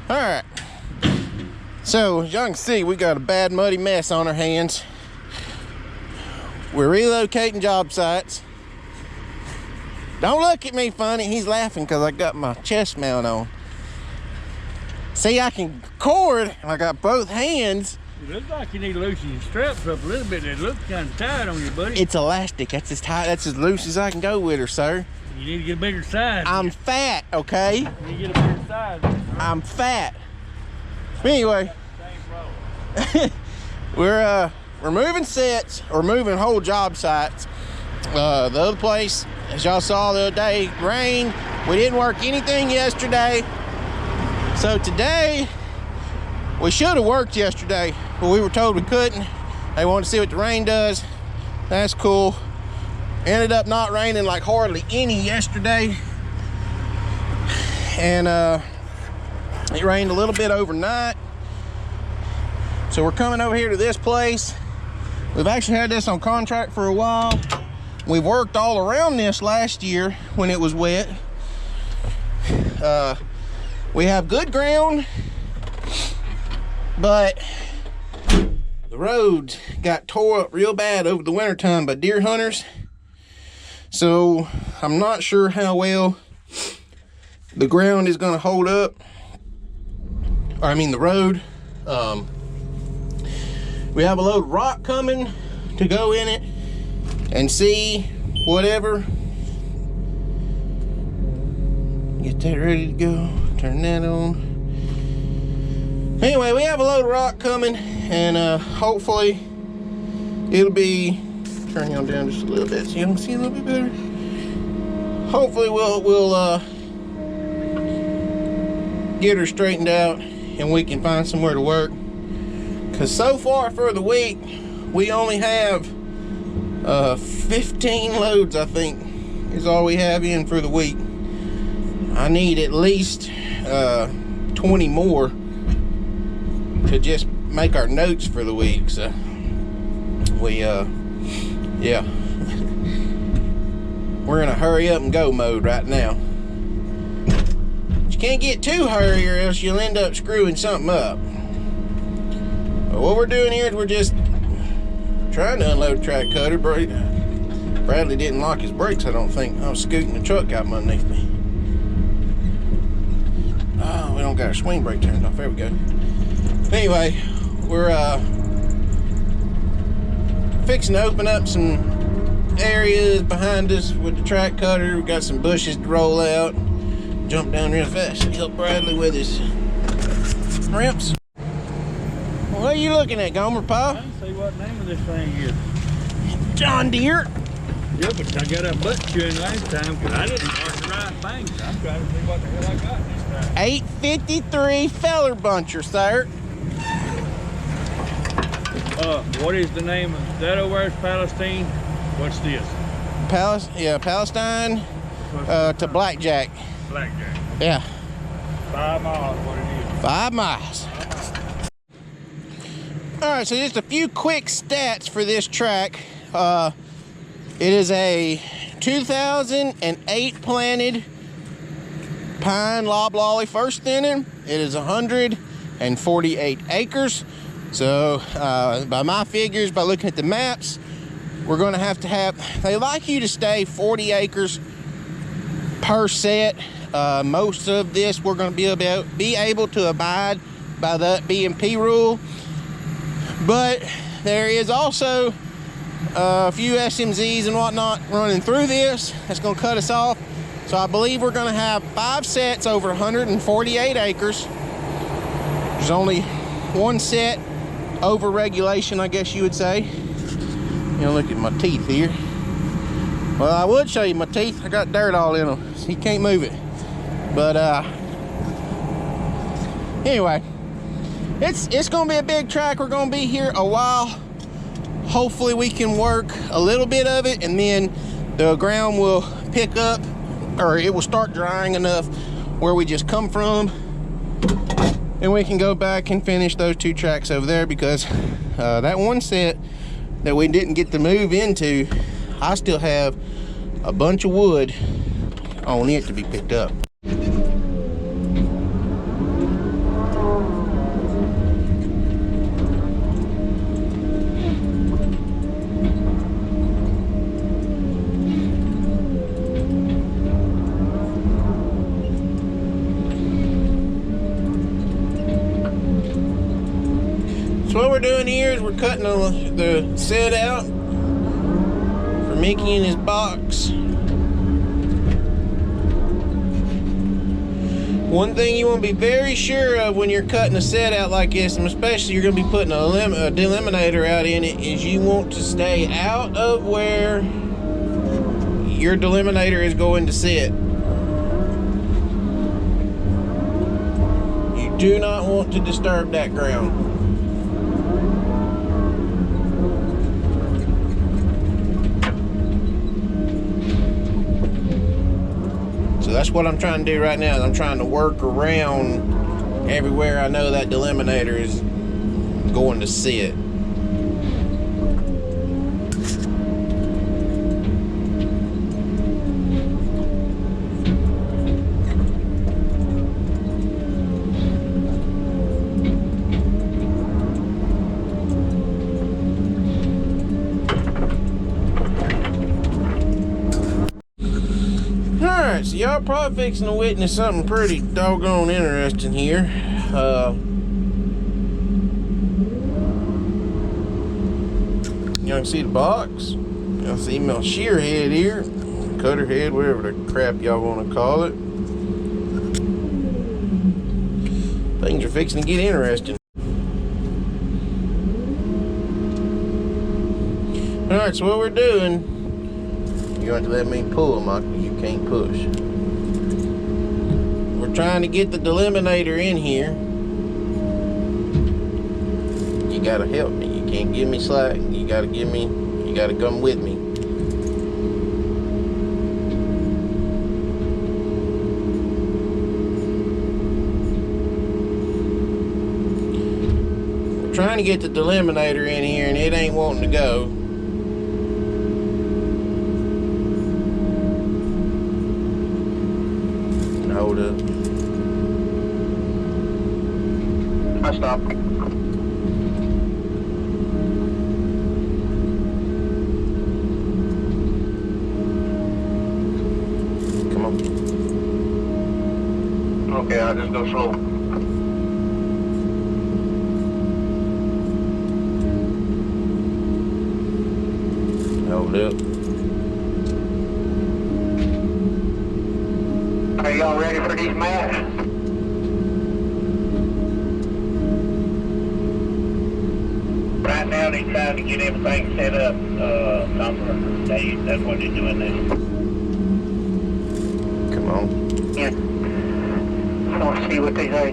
All right. So as y'all can see, we got a bad muddy mess on our hands. We're relocating job sites. Don't look at me funny. He's laughing because I got my chest mount on. See, I can record. I got both hands. It looks like you need to loosen your straps up a little bit. It looks kind of tight on you, buddy. It's elastic. That's as tight. That's as loose as I can go with her, sir. You need to get a bigger size. I'm fat, okay? You need to get a bigger size. I'm fat. Anyway, we're moving sets or moving whole job sites. The other place, as y'all saw the other day, rain. We didn't work anything yesterday. So today, we should have worked yesterday, but we were told we couldn't. They wanted to see what the rain does. That's cool. Ended up not raining like hardly any yesterday. And it rained a little bit overnight. So we're coming over here to this place. We've actually had this on contract for a while. We've worked all around this last year when it was wet. We have good ground, but the roads got tore up real bad over the winter time by deer hunters. So I'm not sure how well the ground is going to hold up, or I mean the road. We have a load of rock coming to go in it and see whatever. Get that ready to go. Turn that on. Anyway, we have a load of rock coming, and hopefully it'll be, turn you down just a little bit so you can see a little bit better. Hopefully we'll get her straightened out and we can find somewhere to work. Because so far for the week, we only have 15 loads, I think, is all we have in for the week. I need at least 20 more to just make our notes for the week. So we yeah, we're in a hurry up and go mode right now. But you can't get too hurry or else you'll end up screwing something up. But what we're doing here is we're just trying to unload a track cutter. Bradley didn't lock his brakes, I don't think. I was scooting the truck out from underneath me. Oh, we don't got our swing brake turned off. There we go. Anyway, we're fixing to open up some areas behind us with the track cutter. We got some bushes to roll out. Jump down real fast and help Bradley with his ramps. What are you looking at, Gomer, Pa? I didn't see what name of this thing is. John Deere. Yeah, but I got a butt chewing last time because I didn't mark the right thing. So I'm trying to see what the hell I got this time. 853 feller buncher, sir. What is the name of that over there? Palestine? What's this? Palestine to Blackjack. Blackjack. Yeah. 5 miles, what it is. 5 miles. All right, so just a few quick stats for this track. It is a 2008 planted pine loblolly first thinning. It is 148 acres. So by my figures, by looking at the maps, we're going to have, they like you to stay 40 acres per set. Most of this we're going to be able to abide by the BMP rule. But there is also a few SMZs and whatnot running through this. That's going to cut us off. So I believe we're going to have 5 sets over 148 acres. There's only 1 set over regulation, I guess you would say. You know, look at my teeth here. Well, I would show you my teeth. I got dirt all in them, so you can't move it. But anyway, it's going to be a big track. We're going to be here a while. Hopefully we can work a little bit of it, and then the ground will pick up, or it will start drying enough where we just come from, and we can go back and finish those 2 tracks over there, because that 1 set that we didn't get to move into, I still have a bunch of wood on it to be picked up. we're doing here is we're cutting the set out for Mickey in his box. One thing you want to be very sure of when you're cutting a set out like this, and especially you're going to be putting a deliminator out in it, is you want to stay out of where your deliminator is going to sit. You do not want to disturb that ground. So that's what I'm trying to do right now. Is I'm trying to work around everywhere I know that deliminator is going to sit. Alright, so y'all probably fixing to witness something pretty doggone interesting here. Y'all can see the box. Y'all see my shear head here. Cutter head, whatever the crap y'all want to call it. Things are fixing to get interesting. Alright, so what we're doing, you're going to let me pull, Michael. You can't push. We're trying to get the deliminator in here. You gotta help me. You can't give me slack. You gotta come with me. We're trying to get the deliminator in here and it ain't wanting to go. Hold up. I stopped. Come on. Okay, I'll just go slow. Hold up. Are y'all ready for these mats? Right now they're trying to get everything set up. That's what they're doing now. Come on. Yeah. I want to see what they say.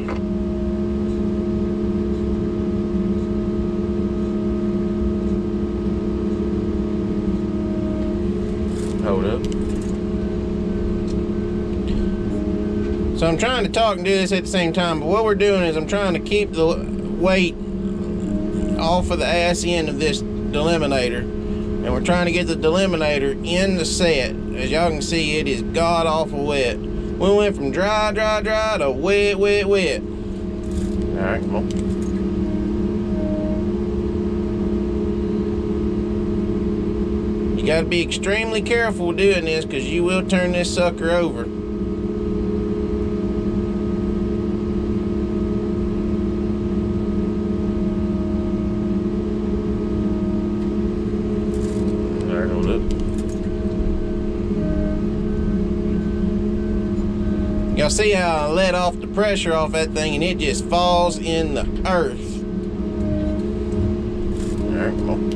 Hold up. So I'm trying to talk and do this at the same time, but what we're doing is I'm trying to keep the weight off of the ass end of this deliminator, and we're trying to get the deliminator in the set. As y'all can see, it is god awful wet. We went from dry to wet. Alright, come on. You gotta be extremely careful doing this because you will turn this sucker over. Y'all see how I let off the pressure off that thing and it just falls in the earth. Alright, come on.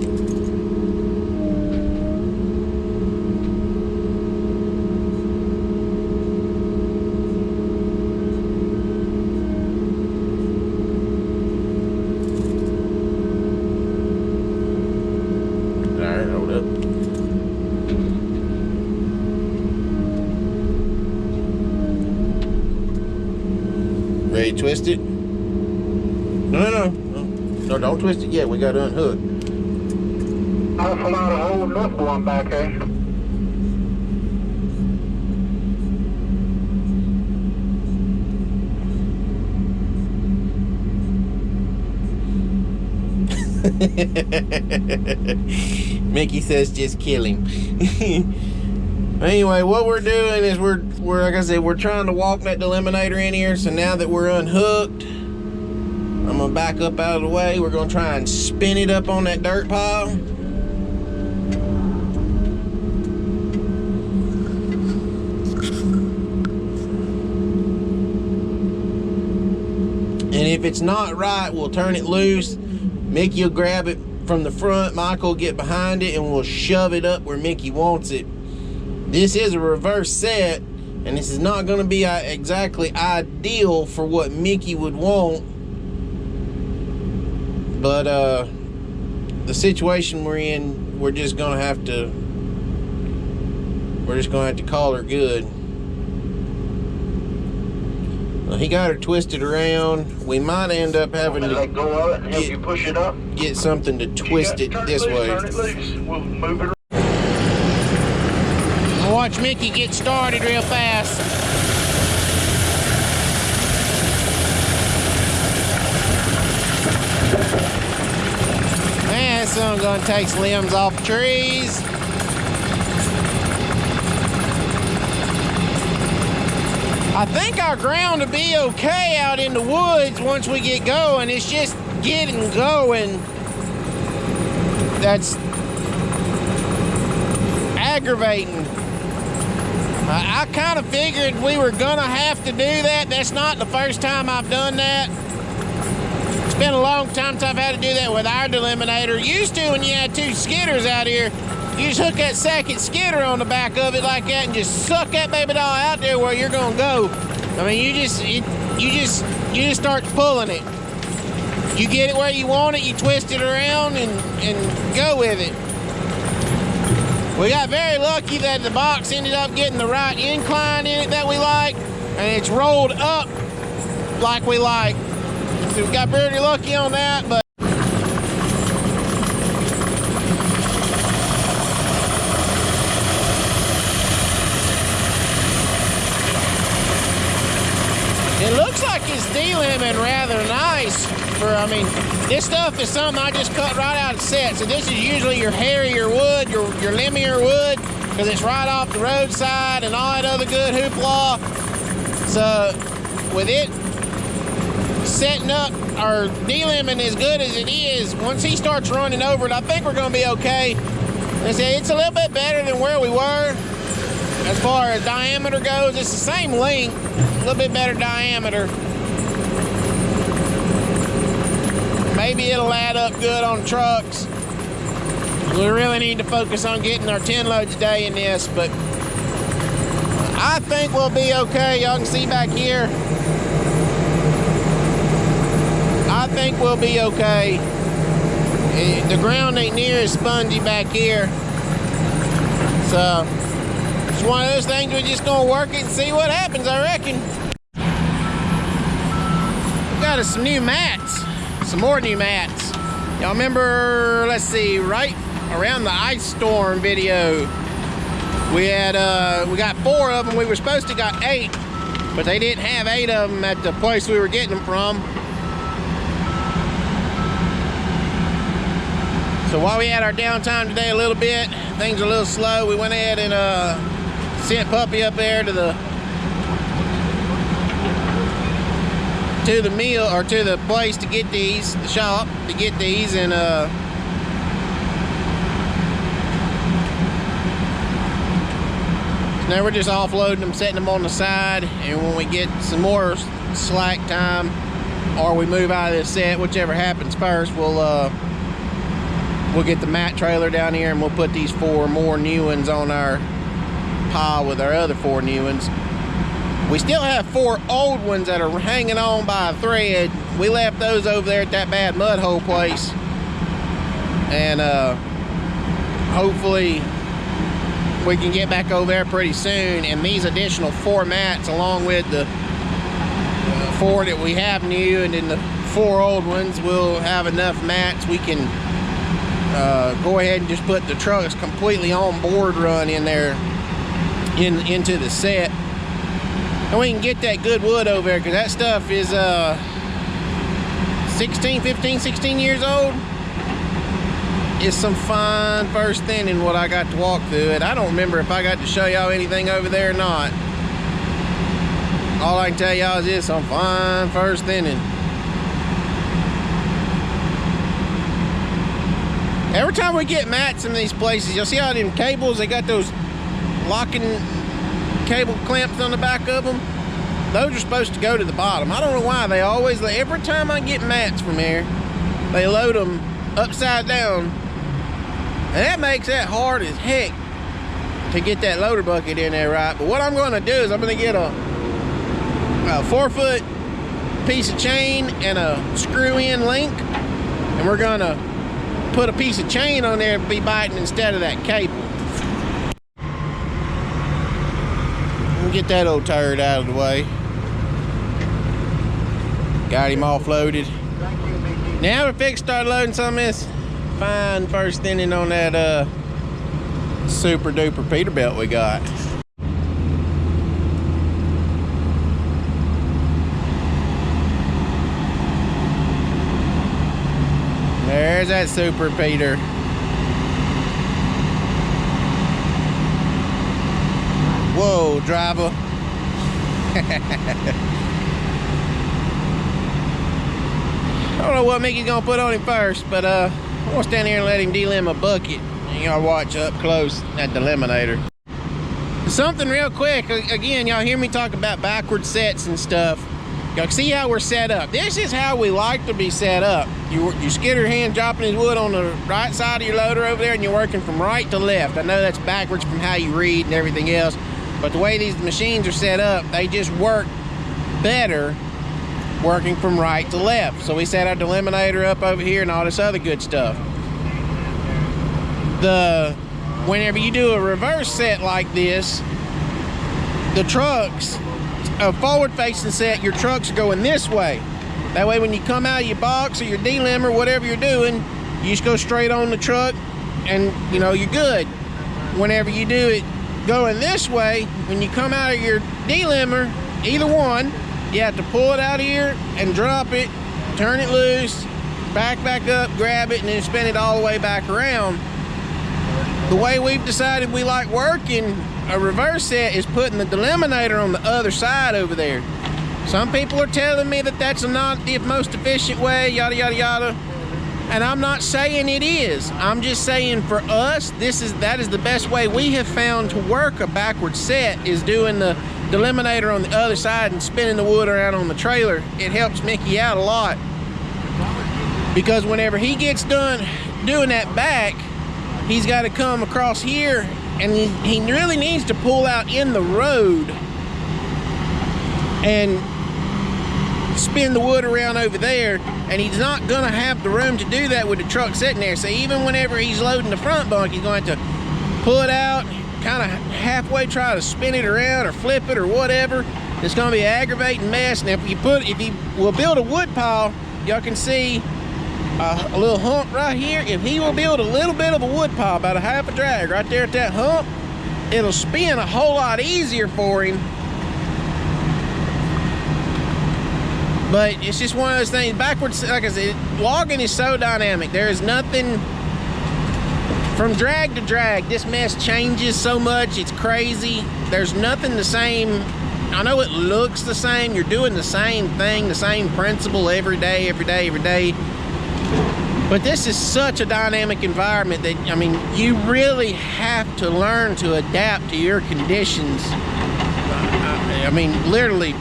Alright, hold up. Ready to twist it? No, don't twist it yet. We got to unhook. I'll pull out a whole nut one back there. Mickey says just kill him. Anyway, what we're doing is we're like I said, we're trying to walk that deliminator in here. So now that we're unhooked, I'm gonna back up out of the way. We're gonna try and spin it up on that dirt pile. And if it's not right, we'll turn it loose. Mickey will grab it from the front. Michael will get behind it and we'll shove it up where Mickey wants it. This is a reverse set, and this is not gonna be exactly ideal for what Mickey would want. But the situation we're in, we're just gonna have to call her good. Well, he got her twisted around. We might end up having to let go of it and help you push it up. Get something to twist it this way. Turn it loose. We'll move it. Watch Mickey get started real fast. Man, this one's gonna take limbs off trees. I think our ground will be okay out in the woods once we get going. It's just getting going that's aggravating. I kind of figured we were gonna have to do that. That's not the first time I've done that. It's been a long time since I've had to do that with our Delimbinator. Used to, when you had two skidders out here, you just hook that second skidder on the back of it like that and just suck that baby doll out there where you're gonna go. I mean, you just start pulling it. You get it where you want it, you twist it around and go with it. We got very lucky that the box ended up getting the right incline in it that we like, and it's rolled up like we like. So we got pretty lucky on that, but it looks like it's delimbing rather nice. I mean, this stuff is something I just cut right out of set. So this is usually your hairier wood, your limbier wood, because it's right off the roadside and all that other good hoopla. So with it setting up or delimbing as good as it is, once he starts running over it, I think we're gonna be okay. I say it's a little bit better than where we were. As far as diameter goes, it's the same length, a little bit better diameter. Maybe it'll add up good on trucks. We really need to focus on getting our 10 loads a day in this, but I think we'll be okay. Y'all can see back here. I think we'll be okay. The ground ain't near as spongy back here. So it's one of those things we're just gonna work it and see what happens, I reckon. We got us some new mats. Some more new mats. Y'all remember, let's see, right around the ice storm video, we got 4 of them. We were supposed to got 8, but they didn't have 8 of them at the place we were getting them from. So while we had our downtime today a little bit, things are a little slow, we went ahead and sent Puppy up there to the mill, or to the place to get these, the shop to get these, and now we're just offloading them, setting them on the side, and when we get some more slack time or we move out of this set, whichever happens first, we'll get the mat trailer down here and we'll put these 4 more new ones on our pile with our other 4 new ones. We still have 4 old ones that are hanging on by a thread. We left those over there at that bad mud hole place. And hopefully we can get back over there pretty soon. And these additional 4 mats, along with the 4 that we have new and then the 4 old ones, will have enough mats we can go ahead and just put the trucks completely on board run in there into the set. And we can get that good wood over there, because that stuff is 15, 16 years old. It's some fine first thinning what I got to walk through it. I don't remember if I got to show y'all anything over there or not. All I can tell y'all is it's some fine first thinning. Every time we get mats in these places, you'll see how them cables, they got those locking cable clamps on the back of them. Those are supposed to go to the bottom. I don't know why they always, every time I get mats from here, they load them upside down. And that makes that hard as heck to get that loader bucket in there right. But what I'm gonna do is I'm gonna get a 4-foot piece of chain and a screw-in link, and we're gonna put a piece of chain on there to be biting instead of that cable. We'll get that old turd out of the way. Got him offloaded. Now we're fixed to start loading some of this fine first thinning on that super duper Peterbilt we got. There's that super Peter. Whoa, driver. I don't know what Mickey's gonna put on him first, but I'm gonna stand here and let him delim a bucket. And y'all watch up close that Delimbinator. Something real quick, again, y'all hear me talk about backward sets and stuff. Y'all see how we're set up. This is how we like to be set up. You skidder hand dropping his wood on the right side of your loader over there, and you're working from right to left. I know that's backwards from how you read and everything else, but the way these machines are set up, they just work better working from right to left. So we set our Delimbinator up over here and all this other good stuff. Whenever you do a reverse set like this, the trucks, a forward facing set, your trucks are going this way. That way when you come out of your box or your delimber, whatever you're doing, you just go straight on the truck and you know you're good. Whenever you do it going this way, when you come out of your delimber, either one, you have to pull it out here and drop it, turn it loose, back up, grab it, and then spin it all the way back around. The way we've decided we like working a reverse set is putting the Delimbinator on the other side over there. Some people are telling me that that's not the most efficient way, yada yada yada, and I'm not saying it is. I'm just saying for us, that is the best way we have found to work a backward set, is doing the Delimbinator on the other side and spinning the wood around on the trailer. It helps Mickey out a lot, because whenever he gets done doing that back, he's got to come across here, and he really needs to pull out in the road and spin the wood around over there, and he's not going to have the room to do that with the truck sitting there. So even whenever he's loading the front bunk, he's going to pull it out, kind of halfway try to spin it around or flip it or whatever. It's going to be an aggravating mess. And if he will build a wood pile, y'all can see a little hump right here. If he will build a little bit of a wood pile, about a half a drag right there at that hump, it'll spin a whole lot easier for him. But it's just one of those things. Backwards, like I said, logging is so dynamic. There is nothing from drag to drag. This mess changes so much, it's crazy. There's nothing the same. I know it looks the same. You're doing the same thing, the same principle every day. But this is such a dynamic environment that, I mean, you really have to learn to adapt to your conditions. I mean, literally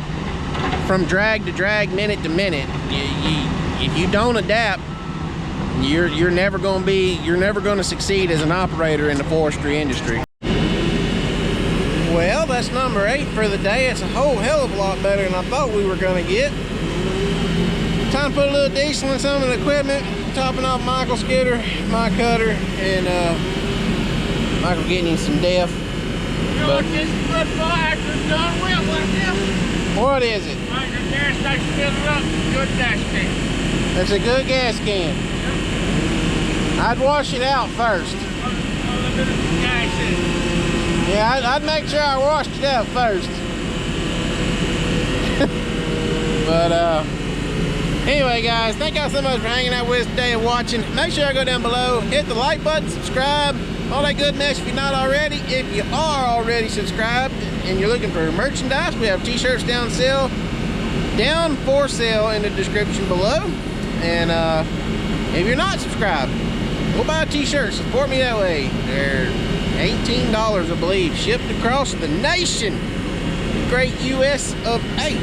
from drag to drag, minute to minute. If you don't adapt, you're never going to succeed as an operator in the forestry industry. Well, that's number 8 for the day. It's a whole hell of a lot better than I thought we were going to get. Time to put a little diesel in some of the equipment. Topping off Michael's skidder, my cutter, and Michael getting him some def. What is it? That's a good gas can. I'd wash it out first. Yeah, I'd make sure I washed it out first. But anyway, guys, thank y'all so much for hanging out with us today and watching. Make sure you go down below, hit the like button, subscribe, all that good mess if you're not already. If you are already subscribed and you're looking for merchandise, we have t-shirts down for sale in the description below. And if you're not subscribed, We'll buy t-shirts. Support me that way. They're $18, I believe, shipped across the nation. Great US of A.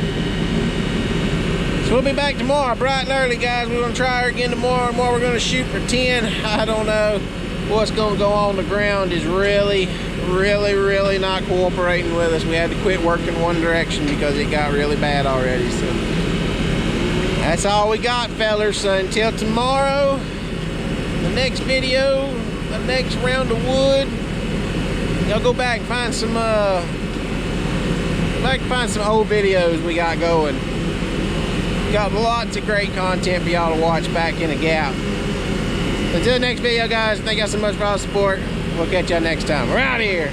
So we'll be back tomorrow, bright and early, guys. We're gonna try her again tomorrow. Tomorrow we're gonna shoot for 10. I don't know what's gonna go on. The ground is really not cooperating with us. We had to quit working one direction because it got really bad already. So that's all we got, fellers. So until tomorrow, the next video, the next round of wood, y'all go back and find some old videos we got going. Got lots of great content for y'all to watch back in the gap. Until the next video, guys, thank y'all so much for all the support. We'll catch y'all next time. We're out of here.